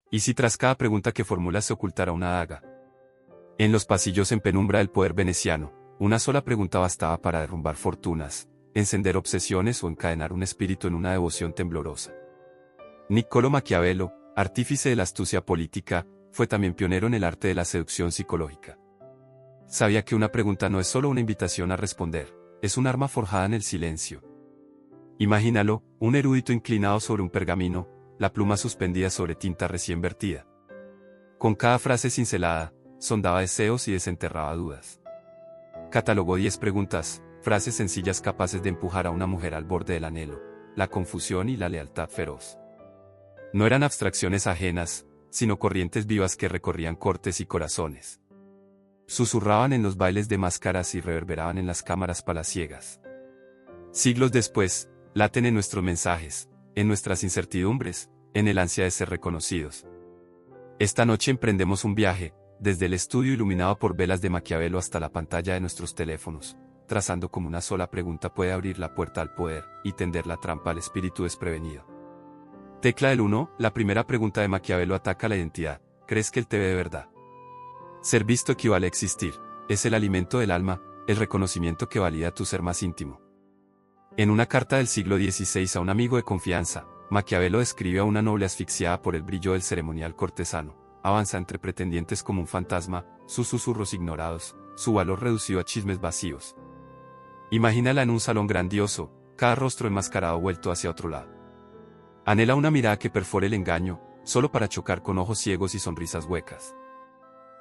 ¿Y si tras cada pregunta que formulas se ocultara una daga? En los pasillos en penumbra del poder veneciano, una sola pregunta bastaba para derrumbar fortunas, encender obsesiones o encadenar un espíritu en una devoción temblorosa. Niccolò Maquiavelo, artífice de la astucia política, fue también pionero en el arte de la seducción psicológica. Sabía que una pregunta no es solo una invitación a responder, es un arma forjada en el silencio. Imagínalo, un erudito inclinado sobre un pergamino, la pluma suspendida sobre tinta recién vertida. Con cada frase cincelada, sondaba deseos y desenterraba dudas. Catalogó 10 preguntas, frases sencillas capaces de empujar a una mujer al borde del anhelo, la confusión y la lealtad feroz. No eran abstracciones ajenas, sino corrientes vivas que recorrían cortes y corazones. Susurraban en los bailes de máscaras y reverberaban en las cámaras palaciegas. Siglos después, laten en nuestros mensajes, en nuestras incertidumbres, en el ansia de ser reconocidos. Esta noche emprendemos un viaje, desde el estudio iluminado por velas de Maquiavelo hasta la pantalla de nuestros teléfonos, trazando como una sola pregunta puede abrir la puerta al poder y tender la trampa al espíritu desprevenido. Tecla del 1, la primera pregunta de Maquiavelo ataca la identidad. ¿Crees que él te ve de verdad? Ser visto equivale a existir, es el alimento del alma, el reconocimiento que valida tu ser más íntimo. En una carta del siglo XVI a un amigo de confianza, Maquiavelo describe a una noble asfixiada por el brillo del ceremonial cortesano. Avanza entre pretendientes como un fantasma, sus susurros ignorados, su valor reducido a chismes vacíos. Imagínala en un salón grandioso, cada rostro enmascarado vuelto hacia otro lado. Anhela una mirada que perfore el engaño, solo para chocar con ojos ciegos y sonrisas huecas.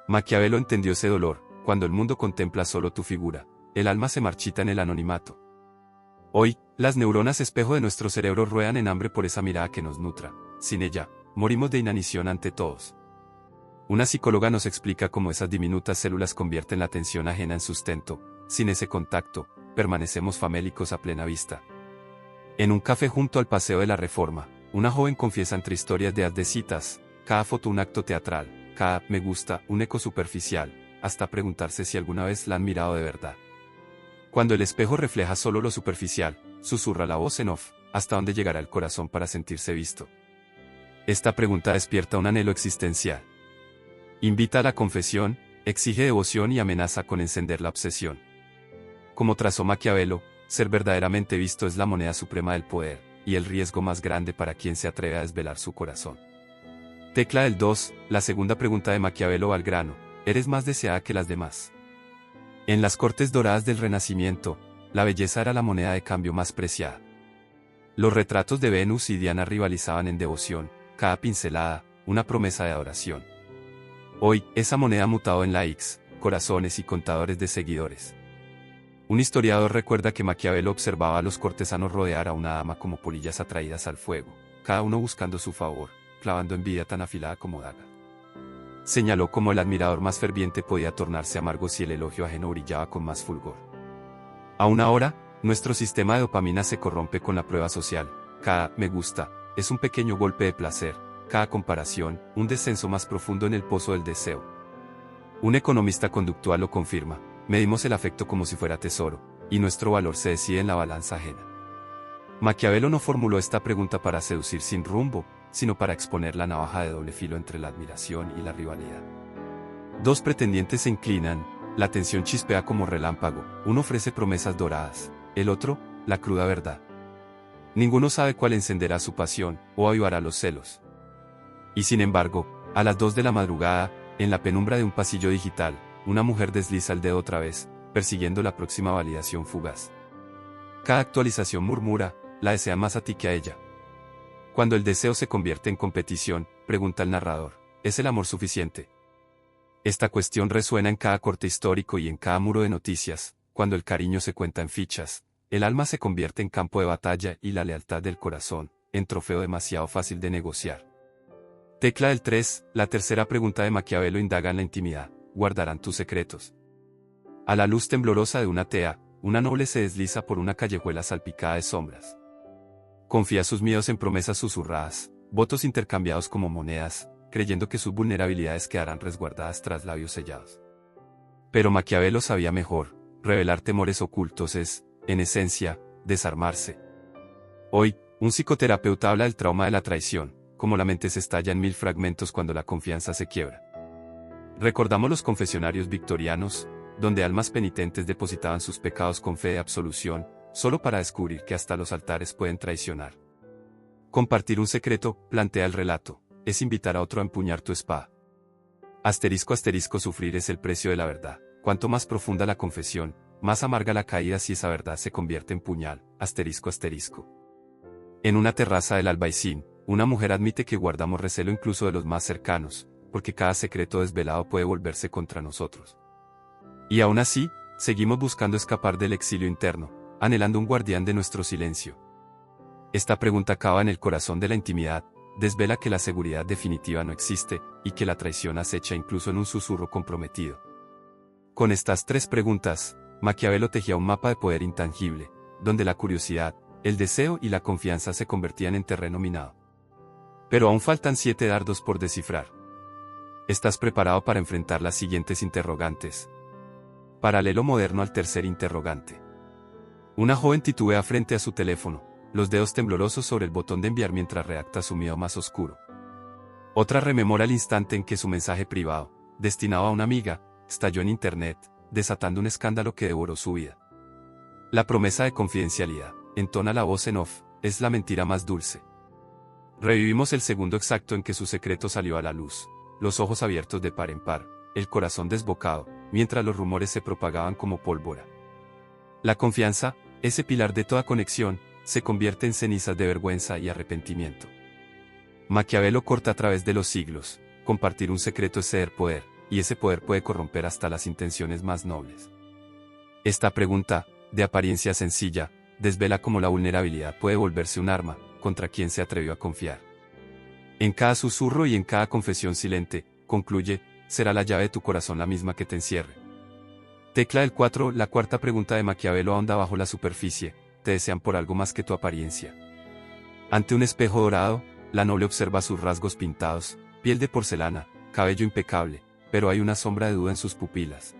Maquiavelo entendió ese dolor, cuando el mundo contempla solo tu figura, el alma se marchita en el anonimato. Hoy, las neuronas espejo de nuestro cerebro ruedan en hambre por esa mirada que nos nutra, sin ella, morimos de inanición ante todos. Una psicóloga nos explica cómo esas diminutas células convierten la atención ajena en sustento, sin ese contacto, permanecemos famélicos a plena vista. En un café junto al Paseo de la Reforma, una joven confiesa entre historias de haz de citas, cada foto un acto teatral, cada me gusta un eco superficial, hasta preguntarse si alguna vez la han mirado de verdad. Cuando el espejo refleja solo lo superficial, susurra la voz en off, ¿hasta dónde llegará el corazón para sentirse visto? Esta pregunta despierta un anhelo existencial. Invita a la confesión, exige devoción y amenaza con encender la obsesión. Como trazó Maquiavelo, ser verdaderamente visto es la moneda suprema del poder, y el riesgo más grande para quien se atreve a desvelar su corazón. Tecla del 2, la segunda pregunta de Maquiavelo al grano, ¿eres más deseada que las demás? En las cortes doradas del Renacimiento, la belleza era la moneda de cambio más preciada. Los retratos de Venus y Diana rivalizaban en devoción, cada pincelada, una promesa de adoración. Hoy, esa moneda ha mutado en likes, corazones y contadores de seguidores. Un historiador recuerda que Maquiavelo observaba a los cortesanos rodear a una dama como polillas atraídas al fuego, cada uno buscando su favor, clavando envidia tan afilada como daga. Señaló cómo el admirador más ferviente podía tornarse amargo si el elogio ajeno brillaba con más fulgor. Aún ahora, nuestro sistema de dopamina se corrompe con la prueba social. Cada me gusta es un pequeño golpe de placer, cada comparación, un descenso más profundo en el pozo del deseo. Un economista conductual lo confirma, medimos el afecto como si fuera tesoro, y nuestro valor se decide en la balanza ajena. Maquiavelo no formuló esta pregunta para seducir sin rumbo, sino para exponer la navaja de doble filo entre la admiración y la rivalidad. Dos pretendientes se inclinan, la tensión chispea como relámpago, uno ofrece promesas doradas, el otro, la cruda verdad. Ninguno sabe cuál encenderá su pasión, o avivará los celos. Y sin embargo, a las 2 de la madrugada, en la penumbra de un pasillo digital, una mujer desliza el dedo otra vez, persiguiendo la próxima validación fugaz. Cada actualización murmura, la desea más a ti que a ella. Cuando el deseo se convierte en competición, pregunta el narrador, ¿es el amor suficiente? Esta cuestión resuena en cada corte histórico y en cada muro de noticias. Cuando el cariño se cuenta en fichas, el alma se convierte en campo de batalla y la lealtad del corazón, en trofeo demasiado fácil de negociar. Tecla del 3, la tercera pregunta de Maquiavelo indaga en la intimidad, ¿guardarán tus secretos? A la luz temblorosa de una tea, una noble se desliza por una callejuela salpicada de sombras. Confía sus miedos en promesas susurradas, votos intercambiados como monedas, creyendo que sus vulnerabilidades quedarán resguardadas tras labios sellados. Pero Maquiavelo sabía mejor, revelar temores ocultos es, en esencia, desarmarse. Hoy, un psicoterapeuta habla del trauma de la traición, como la mente se estalla en mil fragmentos cuando la confianza se quiebra. Recordamos los confesionarios victorianos, donde almas penitentes depositaban sus pecados con fe de absolución, solo para descubrir que hasta los altares pueden traicionar. Compartir un secreto, plantea el relato, es invitar a otro a empuñar tu espada. Asterisco asterisco sufrir es el precio de la verdad. Cuanto más profunda la confesión, más amarga la caída si esa verdad se convierte en puñal. Asterisco asterisco. En una terraza del Albaicín, una mujer admite que guardamos recelo incluso de los más cercanos, porque cada secreto desvelado puede volverse contra nosotros. Y aún así, seguimos buscando escapar del exilio interno, anhelando un guardián de nuestro silencio. Esta pregunta cava en el corazón de la intimidad, desvela que la seguridad definitiva no existe, y que la traición acecha incluso en un susurro comprometido. Con estas tres preguntas, Maquiavelo tejía un mapa de poder intangible, donde la curiosidad, el deseo y la confianza se convertían en terreno minado. Pero aún faltan 7 dardos por descifrar. ¿Estás preparado para enfrentar las siguientes interrogantes? Paralelo moderno al tercer interrogante. Una joven titubea frente a su teléfono, los dedos temblorosos sobre el botón de enviar mientras redacta su miedo más oscuro. Otra rememora el instante en que su mensaje privado, destinado a una amiga, estalló en internet, desatando un escándalo que devoró su vida. La promesa de confidencialidad, entona la voz en off, es la mentira más dulce. Revivimos el segundo exacto en que su secreto salió a la luz, los ojos abiertos de par en par, el corazón desbocado, mientras los rumores se propagaban como pólvora. La confianza, ese pilar de toda conexión, se convierte en cenizas de vergüenza y arrepentimiento. Maquiavelo corta a través de los siglos, compartir un secreto es ceder poder, y ese poder puede corromper hasta las intenciones más nobles. Esta pregunta, de apariencia sencilla, desvela cómo la vulnerabilidad puede volverse un arma, contra quien se atrevió a confiar. En cada susurro y en cada confesión silente, concluye, será la llave de tu corazón la misma que te encierre. Tecla del 4, la cuarta pregunta de Maquiavelo ahonda bajo la superficie, te desean por algo más que tu apariencia. Ante un espejo dorado, la noble observa sus rasgos pintados, piel de porcelana, cabello impecable, pero hay una sombra de duda en sus pupilas.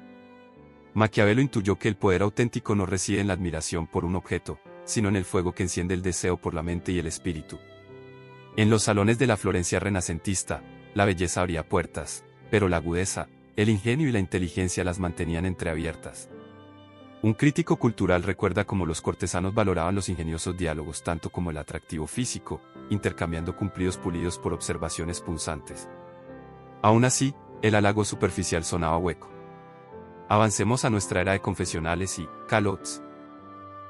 Maquiavelo intuyó que el poder auténtico no reside en la admiración por un objeto, sino en el fuego que enciende el deseo por la mente y el espíritu. En los salones de la Florencia renacentista, la belleza abría puertas, pero la agudeza, el ingenio y la inteligencia las mantenían entreabiertas. Un crítico cultural recuerda cómo los cortesanos valoraban los ingeniosos diálogos tanto como el atractivo físico, intercambiando cumplidos pulidos por observaciones punzantes. Aún así, el halago superficial sonaba hueco. Avancemos a nuestra era de confesionales y calots.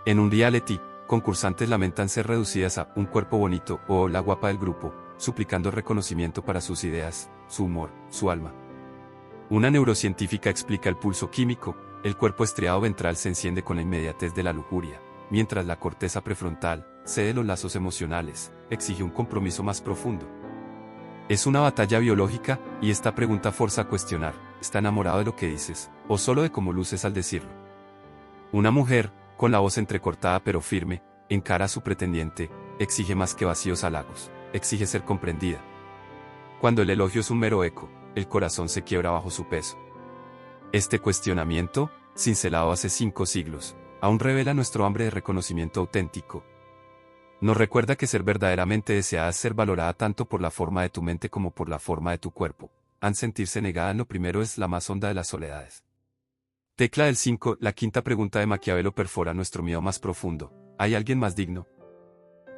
En un reality, concursantes lamentan ser reducidas a un cuerpo bonito o la guapa del grupo, suplicando reconocimiento para sus ideas, su humor, su alma. Una neurocientífica explica el pulso químico, el cuerpo estriado ventral se enciende con la inmediatez de la lujuria, mientras la corteza prefrontal, cede los lazos emocionales, exige un compromiso más profundo. Es una batalla biológica, y esta pregunta forza a cuestionar, ¿está enamorado de lo que dices, o solo de cómo luces al decirlo? Una mujer, con la voz entrecortada pero firme, encara a su pretendiente, exige más que vacíos halagos, exige ser comprendida. Cuando el elogio es un mero eco, el corazón se quiebra bajo su peso. Este cuestionamiento, cincelado hace 5 siglos, aún revela nuestro hambre de reconocimiento auténtico. Nos recuerda que ser verdaderamente deseada es ser valorada tanto por la forma de tu mente como por la forma de tu cuerpo. Sentirse negada en lo primero es la más honda de las soledades. Tecla del 5, la quinta pregunta de Maquiavelo perfora nuestro miedo más profundo. ¿Hay alguien más digno?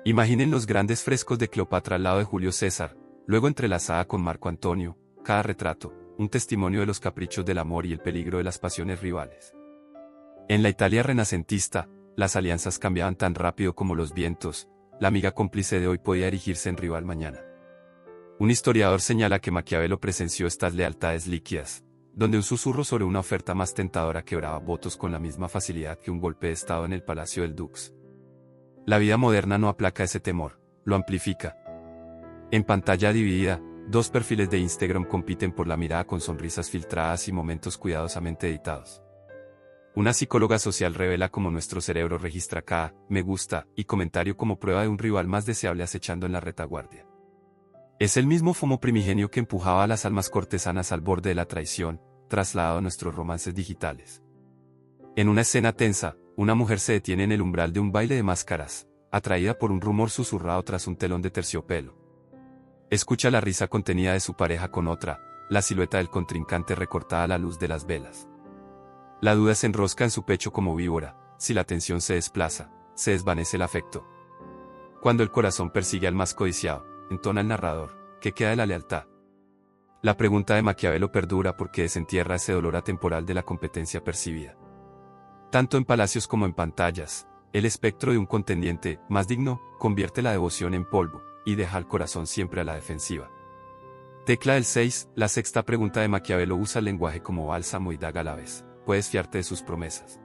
Imaginen los grandes frescos de Cleopatra al lado de Julio César, luego entrelazada con Marco Antonio, cada retrato, un testimonio de los caprichos del amor y el peligro de las pasiones rivales. En la Italia renacentista, las alianzas cambiaban tan rápido como los vientos, la amiga cómplice de hoy podía erigirse en rival mañana. Un historiador señala que Maquiavelo presenció estas lealtades líquidas, donde un susurro sobre una oferta más tentadora quebraba votos con la misma facilidad que un golpe de estado en el palacio del Dux. La vida moderna no aplaca ese temor, lo amplifica. En pantalla dividida, 2 perfiles de Instagram compiten por la mirada con sonrisas filtradas y momentos cuidadosamente editados. Una psicóloga social revela cómo nuestro cerebro registra cada me gusta y comentario como prueba de un rival más deseable acechando en la retaguardia. Es el mismo FOMO primigenio que empujaba a las almas cortesanas al borde de la traición, trasladado a nuestros romances digitales. En una escena tensa, una mujer se detiene en el umbral de un baile de máscaras, atraída por un rumor susurrado tras un telón de terciopelo. Escucha la risa contenida de su pareja con otra, la silueta del contrincante recortada a la luz de las velas. La duda se enrosca en su pecho como víbora, si la tensión se desplaza, se desvanece el afecto. Cuando el corazón persigue al más codiciado, entona el narrador, ¿qué queda de la lealtad? La pregunta de Maquiavelo perdura porque desentierra ese dolor atemporal de la competencia percibida. Tanto en palacios como en pantallas, el espectro de un contendiente, más digno, convierte la devoción en polvo, y deja al corazón siempre a la defensiva. Tecla del 6, la sexta pregunta de Maquiavelo usa el lenguaje como bálsamo y daga a la vez. Puedes fiarte de sus promesas.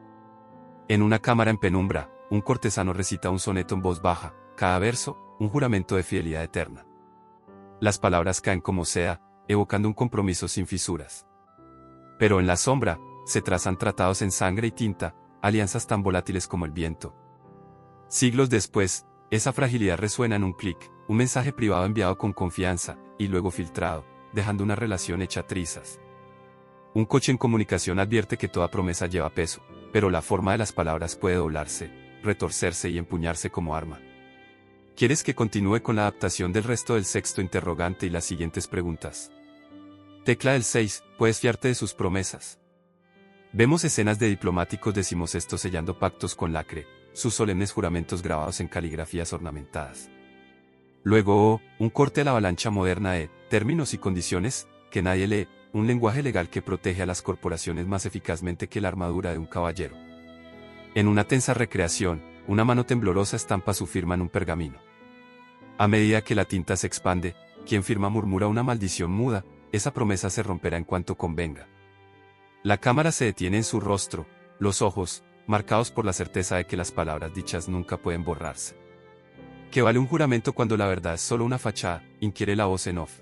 En una cámara en penumbra, un cortesano recita un soneto en voz baja, cada verso, un juramento de fidelidad eterna. Las palabras caen como sea, evocando un compromiso sin fisuras. Pero en la sombra, se trazan tratados en sangre y tinta, alianzas tan volátiles como el viento. Siglos después, esa fragilidad resuena en un clic, un mensaje privado enviado con confianza, y luego filtrado, dejando una relación hecha trizas. Un coche en comunicación advierte que toda promesa lleva peso, pero la forma de las palabras puede doblarse, retorcerse y empuñarse como arma. ¿Quieres que continúe con la adaptación del resto del sexto interrogante y las siguientes preguntas? Tecla del 6, ¿puedes fiarte de sus promesas? Vemos escenas de diplomáticos decimosextos sellando pactos con lacre, sus solemnes juramentos grabados en caligrafías ornamentadas. Luego, un corte a la avalancha moderna de términos y condiciones que nadie lee, un lenguaje legal que protege a las corporaciones más eficazmente que la armadura de un caballero. En una tensa recreación, una mano temblorosa estampa su firma en un pergamino. A medida que la tinta se expande, quien firma murmura una maldición muda, esa promesa se romperá en cuanto convenga. La cámara se detiene en su rostro, los ojos, marcados por la certeza de que las palabras dichas nunca pueden borrarse. ¿Qué vale un juramento cuando la verdad es solo una fachada?, inquiere la voz en off.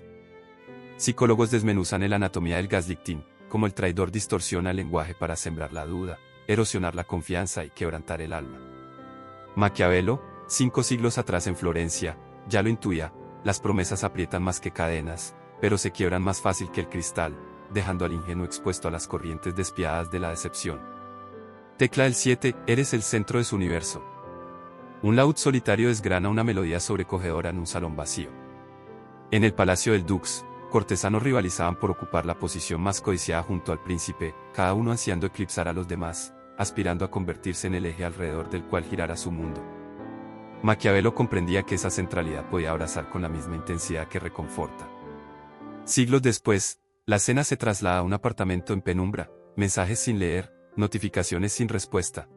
Psicólogos desmenuzan la anatomía del gaslighting, como el traidor distorsiona el lenguaje para sembrar la duda, erosionar la confianza y quebrantar el alma. Maquiavelo, 5 siglos atrás en Florencia, ya lo intuía, las promesas aprietan más que cadenas, pero se quiebran más fácil que el cristal, dejando al ingenuo expuesto a las corrientes despiadadas de la decepción. Tecla del 7, eres el centro de su universo. Un laúd solitario desgrana una melodía sobrecogedora en un salón vacío. En el palacio del Dux, cortesanos rivalizaban por ocupar la posición más codiciada junto al príncipe, cada uno ansiando eclipsar a los demás, aspirando a convertirse en el eje alrededor del cual girara su mundo. Maquiavelo comprendía que esa centralidad podía abrazar con la misma intensidad que reconforta. Siglos después, la escena se traslada a un apartamento en penumbra, mensajes sin leer, notificaciones sin respuesta.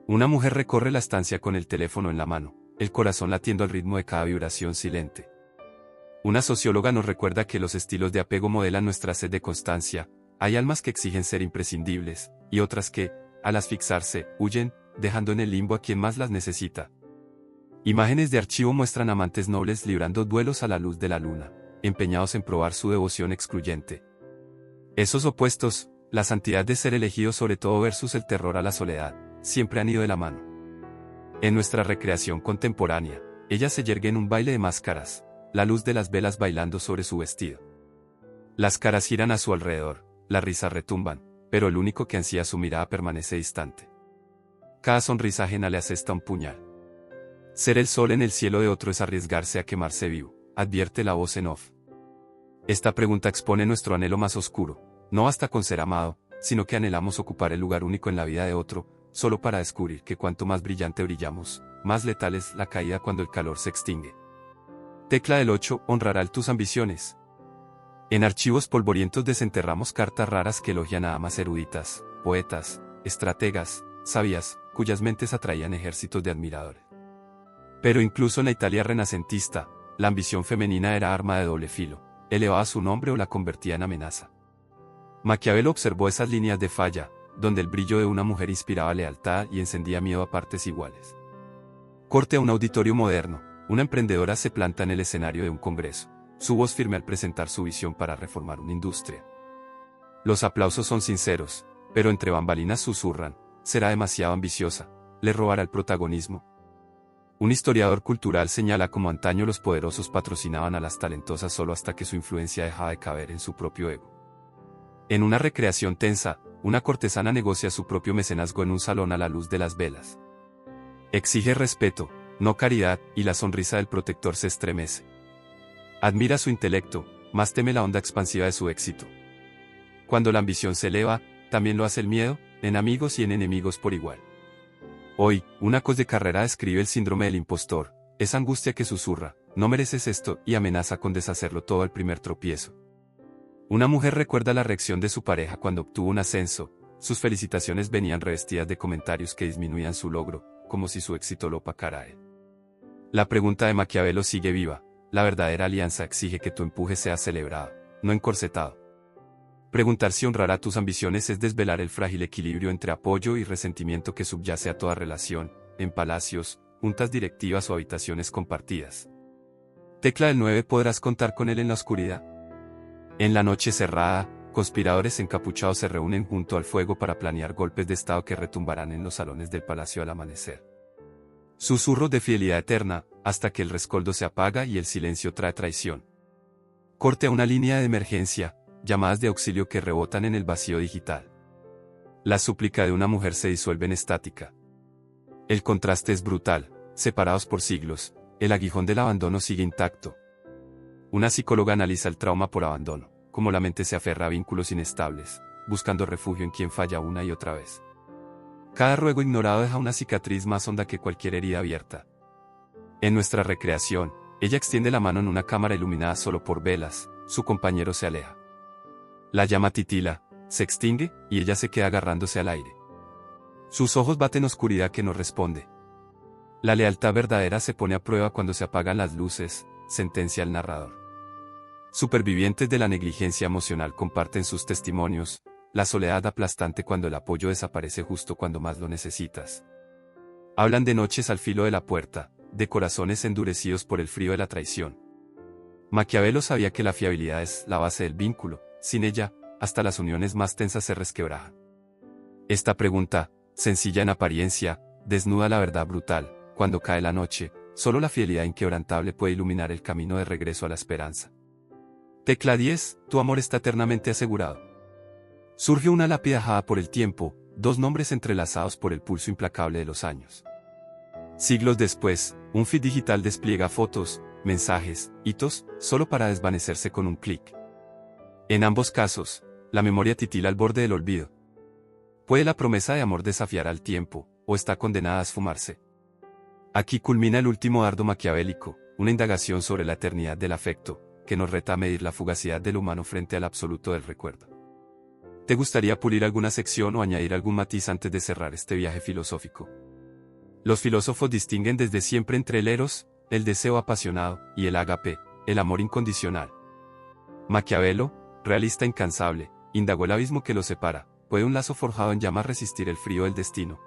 Una mujer recorre la estancia con el teléfono en la mano, el corazón latiendo al ritmo de cada vibración silente. Una socióloga nos recuerda que los estilos de apego modelan nuestra sed de constancia, hay almas que exigen ser imprescindibles, y otras que, al asfixiarse, huyen, dejando en el limbo a quien más las necesita. Imágenes de archivo muestran amantes nobles librando duelos a la luz de la luna, empeñados en probar su devoción excluyente. Esos opuestos, la santidad de ser elegido sobre todo versus el terror a la soledad, siempre han ido de la mano. En nuestra recreación contemporánea, ella se yergue en un baile de máscaras, la luz de las velas bailando sobre su vestido. Las caras giran a su alrededor, las risas retumban, pero el único que ansía su mirada permanece distante. Cada sonrisa ajena le asesta un puñal. Ser el sol en el cielo de otro es arriesgarse a quemarse vivo, advierte la voz en off. Esta pregunta expone nuestro anhelo más oscuro, no basta con ser amado, sino que anhelamos ocupar el lugar único en la vida de otro, solo para descubrir que cuanto más brillante brillamos, más letal es la caída cuando el calor se extingue. Tecla del 8, honrará tus ambiciones. En archivos polvorientos desenterramos cartas raras que elogian a amas eruditas, poetas, estrategas, sabias, cuyas mentes atraían ejércitos de admiradores. Pero incluso en la Italia renacentista, la ambición femenina era arma de doble filo, elevaba su nombre o la convertía en amenaza. Maquiavelo observó esas líneas de falla, donde el brillo de una mujer inspiraba lealtad y encendía miedo a partes iguales. Corte a un auditorio moderno, una emprendedora se planta en el escenario de un congreso, su voz firme al presentar su visión para reformar una industria. Los aplausos son sinceros, pero entre bambalinas susurran, será demasiado ambiciosa, le robará el protagonismo. Un historiador cultural señala cómo antaño los poderosos patrocinaban a las talentosas solo hasta que su influencia dejaba de caber en su propio ego. En una recreación tensa, una cortesana negocia su propio mecenazgo en un salón a la luz de las velas. Exige respeto, no caridad, y la sonrisa del protector se estremece. Admira su intelecto, más teme la onda expansiva de su éxito. Cuando la ambición se eleva, también lo hace el miedo, en amigos y en enemigos por igual. Hoy, una coach de carrera describe el síndrome del impostor, esa angustia que susurra, no mereces esto, y amenaza con deshacerlo todo al primer tropiezo. Una mujer recuerda la reacción de su pareja cuando obtuvo un ascenso, sus felicitaciones venían revestidas de comentarios que disminuían su logro, como si su éxito lo opacara a él. La pregunta de Maquiavelo sigue viva, la verdadera alianza exige que tu empuje sea celebrado, no encorsetado. Preguntar si honrará tus ambiciones es desvelar el frágil equilibrio entre apoyo y resentimiento que subyace a toda relación, en palacios, juntas directivas o habitaciones compartidas. Tecla del 9. ¿Podrás contar con él en la oscuridad? En la noche cerrada, conspiradores encapuchados se reúnen junto al fuego para planear golpes de estado que retumbarán en los salones del palacio al amanecer. Susurros de fidelidad eterna, hasta que el rescoldo se apaga y el silencio trae traición. Corte a una línea de emergencia, llamadas de auxilio que rebotan en el vacío digital. La súplica de una mujer se disuelve en estática. El contraste es brutal, separados por siglos, el aguijón del abandono sigue intacto. Una psicóloga analiza el trauma por abandono, cómo la mente se aferra a vínculos inestables, buscando refugio en quien falla una y otra vez. Cada ruego ignorado deja una cicatriz más honda que cualquier herida abierta. En nuestra recreación, ella extiende la mano en una cámara iluminada solo por velas, su compañero se aleja. La llama titila, se extingue, y ella se queda agarrándose al aire. Sus ojos baten oscuridad que no responde. La lealtad verdadera se pone a prueba cuando se apagan las luces, sentencia el narrador. Supervivientes de la negligencia emocional comparten sus testimonios, la soledad aplastante cuando el apoyo desaparece justo cuando más lo necesitas. Hablan de noches al filo de la puerta, de corazones endurecidos por el frío de la traición. Maquiavelo sabía que la fiabilidad es la base del vínculo, sin ella, hasta las uniones más tensas se resquebrajan. Esta pregunta, sencilla en apariencia, desnuda la verdad brutal, cuando cae la noche, solo la fidelidad inquebrantable puede iluminar el camino de regreso a la esperanza. Tecla 10, tu amor está eternamente asegurado. Surge una lápida dejada por el tiempo, dos nombres entrelazados por el pulso implacable de los años. Siglos después, un feed digital despliega fotos, mensajes, hitos, solo para desvanecerse con un clic. En ambos casos, la memoria titila al borde del olvido. ¿Puede la promesa de amor desafiar al tiempo, o está condenada a esfumarse? Aquí culmina el último dardo maquiavélico, una indagación sobre la eternidad del afecto, que nos reta a medir la fugacidad del humano frente al absoluto del recuerdo. ¿Te gustaría pulir alguna sección o añadir algún matiz antes de cerrar este viaje filosófico? Los filósofos distinguen desde siempre entre el eros, el deseo apasionado, y el ágape, el amor incondicional. Maquiavelo, realista incansable, indagó el abismo que los separa. ¿Puede un lazo forjado en llamas resistir el frío del destino?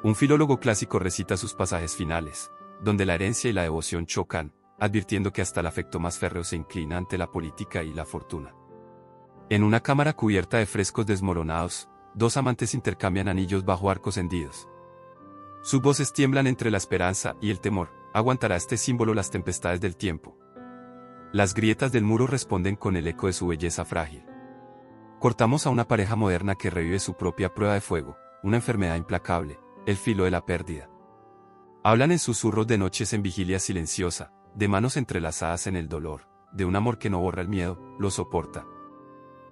Un filólogo clásico recita sus pasajes finales, donde la herencia y la devoción chocan, advirtiendo que hasta el afecto más férreo se inclina ante la política y la fortuna. En una cámara cubierta de frescos desmoronados, dos amantes intercambian anillos bajo arcos hendidos. Sus voces tiemblan entre la esperanza y el temor. ¿Aguantará este símbolo las tempestades del tiempo? Las grietas del muro responden con el eco de su belleza frágil. Cortamos a una pareja moderna que revive su propia prueba de fuego, una enfermedad implacable, el filo de la pérdida. Hablan en susurros de noches en vigilia silenciosa, de manos entrelazadas en el dolor, de un amor que no borra el miedo, lo soporta.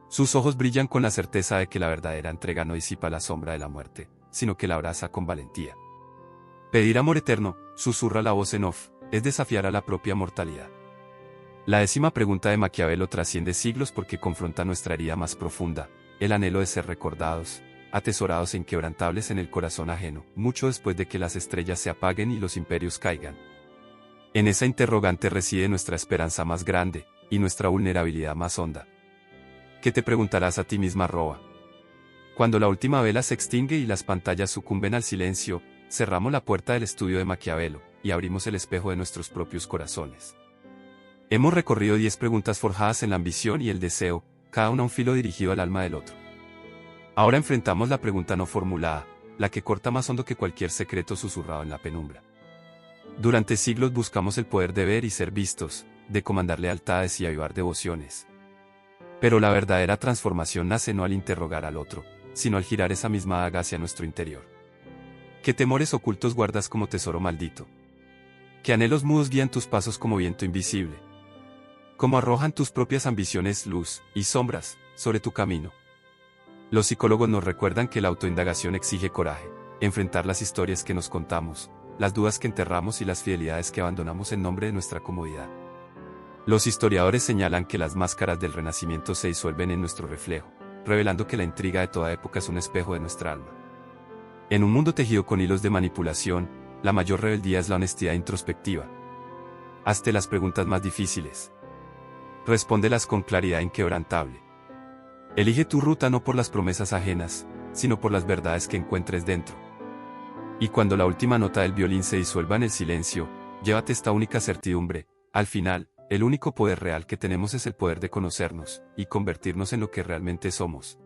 Sus ojos brillan con la certeza de que la verdadera entrega no disipa la sombra de la muerte, sino que la abraza con valentía. Pedir amor eterno, susurra la voz en off, es desafiar a la propia mortalidad. La 10ª pregunta de Maquiavelo trasciende siglos porque confronta nuestra herida más profunda, el anhelo de ser recordados, atesorados e inquebrantables en el corazón ajeno, mucho después de que las estrellas se apaguen y los imperios caigan. En esa interrogante reside nuestra esperanza más grande, y nuestra vulnerabilidad más honda. ¿Qué te preguntarás a ti misma, arroba? Cuando la última vela se extingue y las pantallas sucumben al silencio, cerramos la puerta del estudio de Maquiavelo, y abrimos el espejo de nuestros propios corazones. Hemos recorrido 10 preguntas forjadas en la ambición y el deseo, cada una un filo dirigido al alma del otro. Ahora enfrentamos la pregunta no formulada, la que corta más hondo que cualquier secreto susurrado en la penumbra. Durante siglos buscamos el poder de ver y ser vistos, de comandar lealtades y avivar devociones. Pero la verdadera transformación nace no al interrogar al otro, sino al girar esa misma daga hacia nuestro interior. ¿Qué temores ocultos guardas como tesoro maldito? ¿Qué anhelos mudos guían tus pasos como viento invisible? Como arrojan tus propias ambiciones luz y sombras sobre tu camino. Los psicólogos nos recuerdan que la autoindagación exige coraje, enfrentar las historias que nos contamos, las dudas que enterramos y las fidelidades que abandonamos en nombre de nuestra comodidad. Los historiadores señalan que las máscaras del Renacimiento se disuelven en nuestro reflejo, revelando que la intriga de toda época es un espejo de nuestra alma. En un mundo tejido con hilos de manipulación, la mayor rebeldía es la honestidad introspectiva. Hazte las preguntas más difíciles. Respóndelas con claridad inquebrantable. Elige tu ruta no por las promesas ajenas, sino por las verdades que encuentres dentro. Y cuando la última nota del violín se disuelva en el silencio, llévate esta única certidumbre: al final, el único poder real que tenemos es el poder de conocernos y convertirnos en lo que realmente somos.